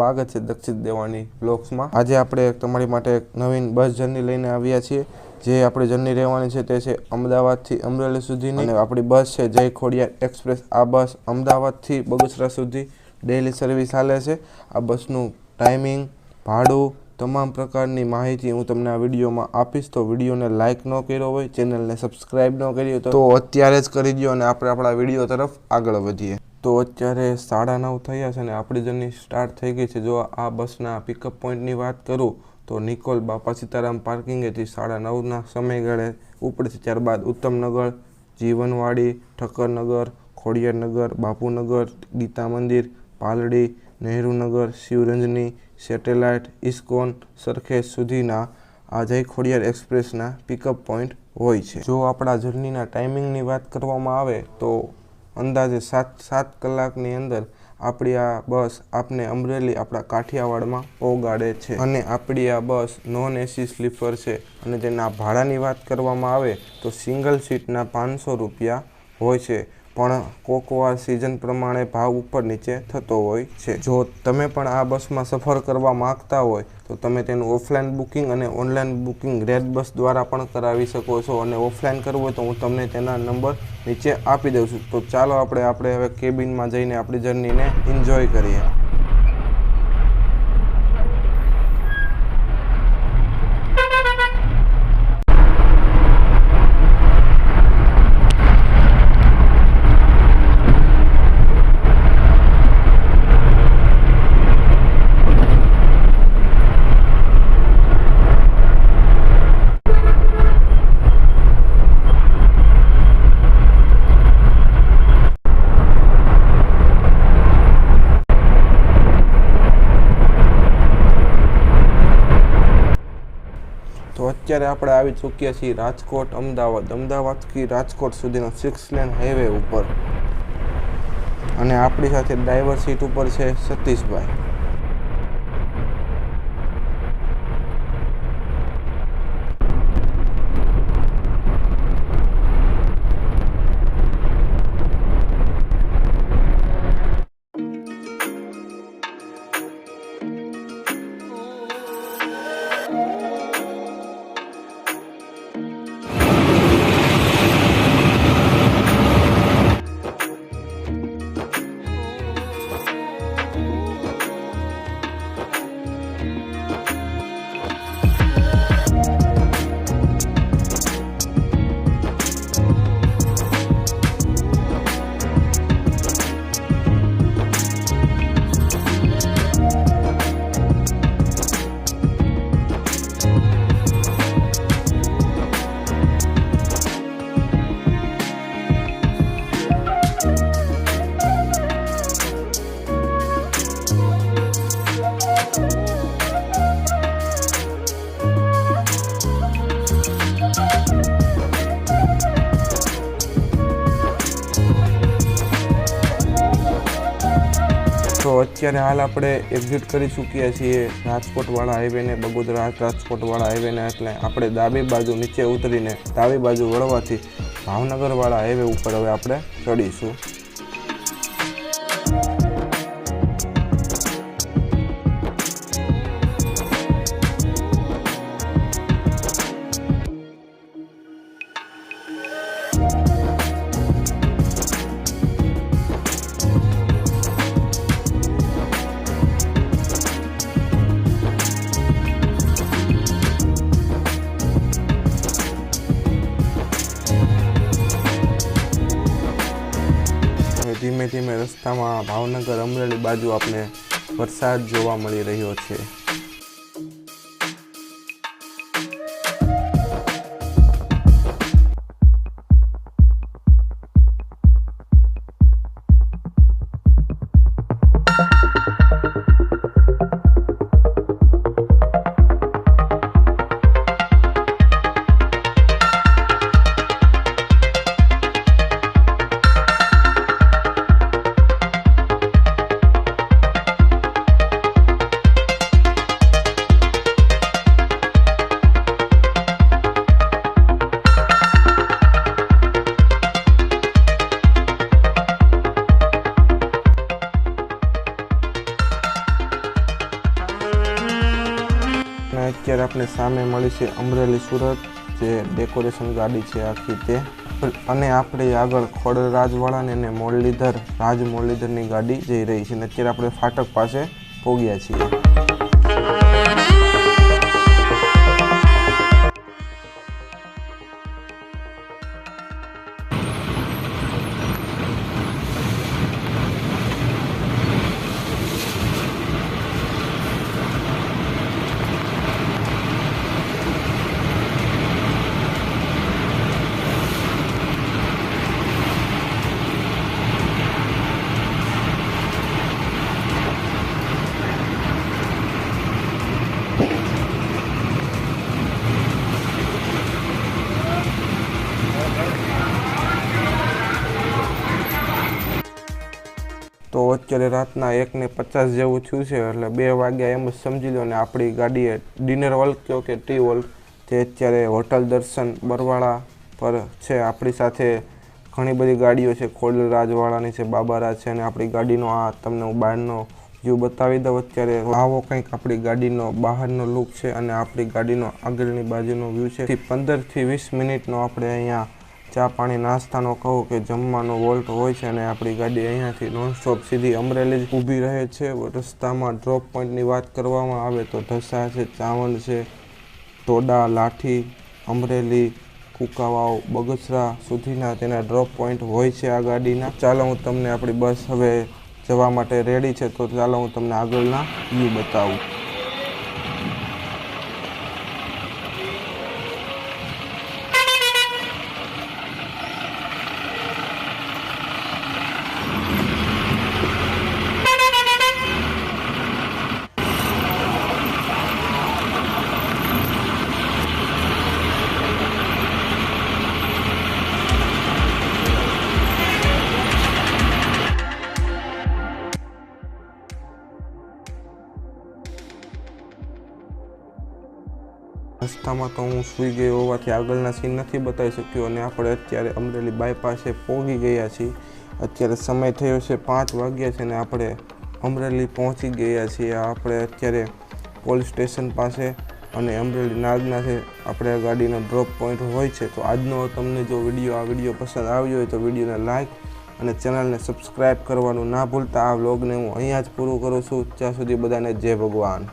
સ્વાગત છે દક્ષિત દેવાની બ્લોગ્સમાં। આજે આપણે તમારી માટે એક નવીન બસ જર્ની લઈને આવ્યા છીએ। જે આપણી જર્ની રહેવાની છે તે છે અમદાવાદથી અમરેલી સુધીની અને આપણી બસ છે જય ખોડિયાર એક્સપ્રેસ। આ બસ અમદાવાદથી બગસરા સુધી ડેલી સર્વિસ ચાલે છે। આ બસનું ટાઈમિંગ, ભાડું, તમામ પ્રકારની માહિતી હું તમને આ વિડીયોમાં આપીશ। તો વિડીયોને લાઇક ન કર્યો હોય, ચેનલને સબસ્ક્રાઈબ ન કરી હોય તો અત્યારે જ કરી દો અને આપણે આપણા વિડીયો તરફ આગળ વધીએ। તો અત્યારે 9:30 થયા છે અને આપણી જર્ની સ્ટાર્ટ થઈ ગઈ છે। જો આ બસના પિકઅપ પોઈન્ટની વાત કરું તો નિકોલ બાપા સીતારામ પાર્કિંગેથી 9:30ના સમયગાળે ઉપડે છે। ત્યારબાદ ઉત્તમનગર, જીવનવાડી, ઠક્કરનગર, ખોડિયારનગર, બાપુનગર, ગીતા મંદિર, પાલડી, નહેરુનગર, શિવરંજની, સેટેલાઇટ, ઇસ્કોન, સરખેજ સુધીના આ જય ખોડિયાર એક્સપ્રેસના પિકઅપ પોઈન્ટ હોય છે। જો આપણા જર્નીના ટાઈમિંગની વાત કરવામાં આવે તો અંદાજે 7 કલાકની અંદર આપણી આ બસ આપને અમરેલી આપણા કાઠિયાવાડમાં પહોંચાડે છે અને આપણી આ બસ નોન એસી સ્લીપર છે અને તેના ભાડાની વાત કરવામાં આવે તો સિંગલ સીટના 500 રૂપિયા હોય છે, પણ કોકવાર સિઝન પ્રમાણે ભાવ ઉપર નીચે થતો હોય છે। જો તમે પણ આ બસમાં સફર કરવા માગતા હોય તો તમે તેનું ઓફલાઈન બુકિંગ અને ઓનલાઈન બુકિંગ રેડ બસ દ્વારા પણ કરાવી શકો છો અને ઓફલાઈન કરવું હોય તો હું તમને તેના નંબર નીચે આપી દઉં છું। તો ચાલો આપણે હવે કેબિનમાં જઈને આપણી જર્નીને એન્જોય કરીએ। તો અત્યારે આપણે આવી ચૂક્યા છીએ રાજકોટ અમદાવાદથી રાજકોટ સુધીનો 6 લેન હાઈવે ઉપર અને આપણી સાથે ડ્રાઈવર સીટ ઉપર છે સતીશભાઈ। તો અત્યારે હાલ આપણે એક્ઝિટ કરી ચૂક્યા છીએ રાજકોટવાળા હાઈવેને, બગોદરા રાજકોટવાળા હાઈવેને, એટલે આપણે ડાબી બાજુ નીચે ઉતરીને ડાબી બાજુ વળવાથી ભાવનગરવાળા હાઈવે ઉપર હવે આપણે ચડીશું। ધીમે ધીમે રસ્તામાં ભાવનગર અમરેલી બાજુ આપણે વરસાદ જોવા મળી રહ્યો છે। અત્યારે આપણે સામે મળી છે અમરેલી સુરત, જે ડેકોરેશન ગાડી છે આખી તે, અને આપણે આગળ ખોડલ રાજવાળાને અને મુરલીધર રાજ મુરલીધરની ગાડી જઈ રહી છે. અને અત્યારે આપણે ફાટક પાસે પહોંચ્યા છીએ. તો અત્યારે રાતના 1:50 જેવું થયું છે, એટલે 2 વાગ્યા એમ જ સમજી લો. ને આપણી ગાડીએ ડિનર હોલ કહો કે ટી હોલ, તે અત્યારે હોટલ દર્શન બરવાળા પર છે. આપણી સાથે ઘણી બધી ગાડીઓ છે, ખોડલ રાજવાળાની છે, બાબારાજ છે, અને આપણી ગાડીનો આ તમને હું બહારનો વ્યૂ બતાવી દઉં. અત્યારે આવો કંઈક આપણી ગાડીનો બહારનો લુક છે, અને આપણી ગાડીનો આગળની બાજુનો વ્યૂ છે. 15થી 20 મિનિટનો આપણે અહીંયા ચા પાણી નાસ્તાનો કહો કે જમવાનો વોલ્ટ હોય છે. અને આપણી ગાડી અહીંયાથી નોનસ્ટોપ સીધી અમરેલી જ ઊભી રહે છે. રસ્તામાં ડ્રોપ પોઈન્ટની વાત કરવામાં આવે તો ઢસા છે, ચાવંડ છે, ટોડા, લાઠી, અમરેલી, કુકાવાવ, બગસરા સુધીના તેના ડ્રોપ પોઈન્ટ હોય છે આ ગાડીના. ચાલો હું તમને આપણી બસ હવે જવા માટે રેડી છે, તો ચાલો હું તમને આગળના વ્યૂ બતાવું. રસ્તામાં તો હું સૂઈ ગયો હોવાથી આગળના સીન નથી બતાવી શક્યો. અને આપણે અત્યારે અમરેલી બાયપાસે પહોંચી ગયા છીએ. અત્યારે સમય થયો છે 5 વાગ્યા છે, અને આપણે અમરેલી પહોંચી ગયા છીએ. આપણે અત્યારે પોલીસ સ્ટેશન પાસે અને અમરેલી નાગના છે આપણે ગાડીનો ડ્રોપ પોઈન્ટ હોય છે. તો આજનો તમને જો આ વિડીયો પસંદ આવ્યો હોય તો વિડીયોને લાઇક અને ચેનલને સબસ્ક્રાઈબ કરવાનું ના ભૂલતા. આ વ્લોગને હું અહીંયા જ પૂરું કરું છું. ત્યાં સુધી બધાને જય ભગવાન.